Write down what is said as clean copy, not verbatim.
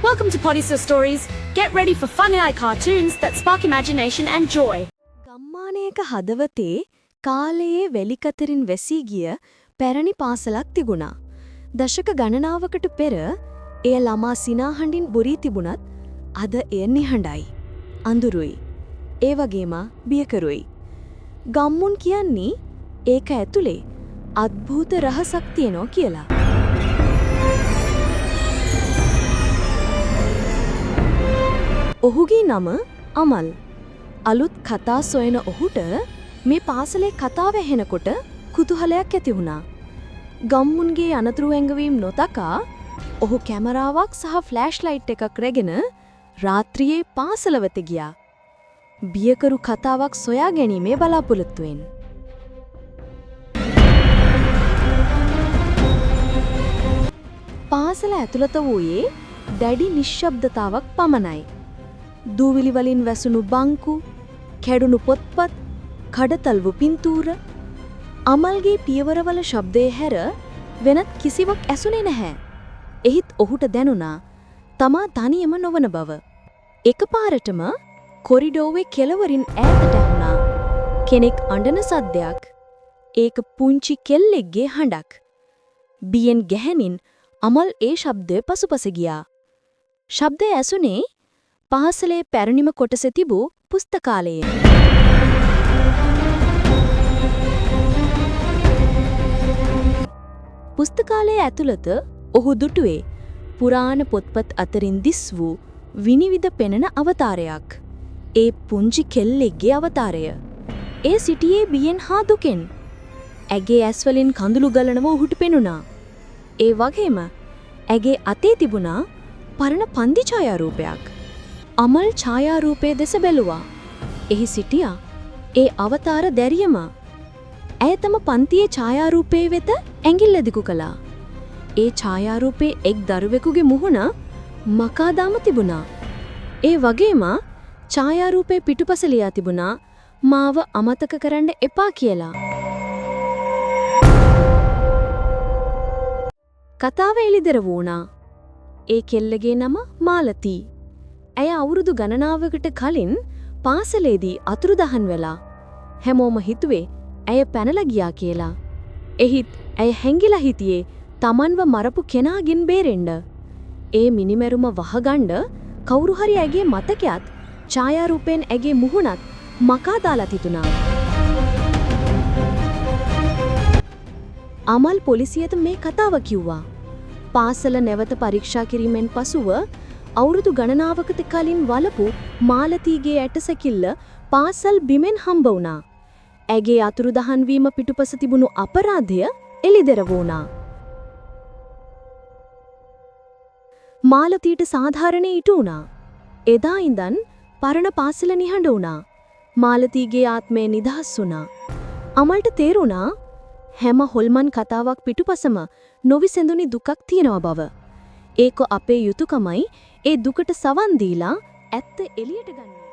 Welcome to Podisa Stories. Get ready for funny cartoons that spark imagination and joy. ගම්මානයක හදවතේ කාලයේ වැලිකතරින් වැසී ගිය පැරණි පාසලක් තිබුණා. දශක ගණනාවකට පෙර එය ළමා සිනාහඬින් බොරී තිබුණත් අද එය නිහඬයි. අඳුරුයි. ඒ වගේම බියකරුයි. ගම්මුන් කියන්නේ ඒක ඇතුලේ අద్භූත රහසක් තියෙනවා කියලා. ඔහුගේ නම අමල්. අලුත් කතා සොයන ඔහුට මේ පාසලේ කතාව ඇහෙනකොට කුතුහලයක් ඇති වුණා. ගම්මුන්ගේ අනතුරු ඇඟවීම් නොතකා ඔහු කැමරාවක් සහ ෆ්ලෑෂ් ලයිට් එකක් රැගෙන රාත්‍රියේ පාසල වෙත ගියා. බියකරු කතාවක් සොයා ගැනීමේ බලාපොරොත්තුවෙන්. පාසල ඇතුළත වූයේ දැඩි නිශ්ශබ්දතාවක් පමණයි. දූවිලි වලින් වැසුණු බංකු, කැඩුණු පොත්පත්, කඩතල්වු පින්තූර, අමල්ගේ පියවරවල ශබ්දයේ හැර වෙනත් කිසිවක් ඇසුනේ නැහැ. එහිත් ඔහුට දැනුණා තමා තනියම නොවන බව. එකපාරටම කොරිඩෝවේ කෙළවරින් ඈතට ඇහුණා කෙනෙක් අඬන සද්දයක්. ඒක පුංචි කෙල්ලෙක්ගේ හඬක්. බියෙන් ගැහෙනින් අමල් ඒ ශබ්දය පසුපස ගියා. ශබ්දය ඇසුනේ පාසලේ පැරණිම කොටසේ තිබූ පුස්තකාලයේ. පුස්තකාලයේ ඇතුළත ඔහු දුටුවේ පුරාණ පොත්පත් අතරින් දිස් වූ විනිවිද පෙනෙන අවතාරයක්. ඒ පුංචි කෙල්ලෙක්ගේ අවතාරය. ඒ සිටියේ බියෙන් හා දුකෙන්. ඇගේ ඇස්වලින් කඳුළු ගලනවා ඔහුට පෙනුණා. ඒ වගේම ඇගේ අතේ තිබුණා පරණ පන්දි ඡායාරූපයක්. අමල් ඡායාරූපයේ දෙස බැලුවා. එහි සිටියා ඒ අවතාර දැරියම. ඇය තම පන්තියේ ඡායාරූපයේ වෙත ඇඟිල්ල දිගු කළා. ඒ ඡායාරූපයේ එක් දරුවෙකුගේ මුහුණ මකාදාම තිබුණා. ඒ වගේම ඡායාරූපයේ පිටුපස ලියා තිබුණා මාව අමතක කරන්න එපා කියලා. කතාව එළිදර වුණා. ඒ කෙල්ලගේ නම මාලතී. ඇය අවුරුදු ගණනාවකට කලින් පාසලේදී අතුරුදහන් වෙලා. හැමෝම හිතුවේ ඇය පැනලා ගියා කියලා. එහිත් ඇය හැංගිලා හිටියේ තමන්ව මරපු කෙනාගෙන් බේරෙන්න. ඒ මිනිමැරුම වහගන්න කවුරු හරි ඇගේ මතකයත් ඡායාරූපයෙන් ඇගේ මුහුණත් මකා දාලා තිතුණා. අමල් පොලිසියට මේ කතාව කිව්වා. පාසල නැවත පරීක්ෂා කිරීමෙන් පසුව අවුරුදු ගණනාවකට කලින් වලපු මාලතීගේ ඇටසැකිල්ල පාසල් බිමෙන් හම්බ වුණා. ඇගේ අතුරුදහන් වීම පිටුපස තිබුණු අපරාධය එළිදර වුණා. මාලතීට සාධාරණේ ඉටු වුණා. එදා ඉඳන් පරණ පාසල නිහඬ වුණා. මාලතීගේ ආත්මය නිදහස් වුණා. අමල්ට තේරුණා හැම හොල්මන් කතාවක් පිටුපසම නොවිසඳුනි දුකක් තියෙනවා බව. ඒක අපේ යුතුයකමයි ඒ දුකට සවන් දීලා ඇත්ත එළියට ගන්න.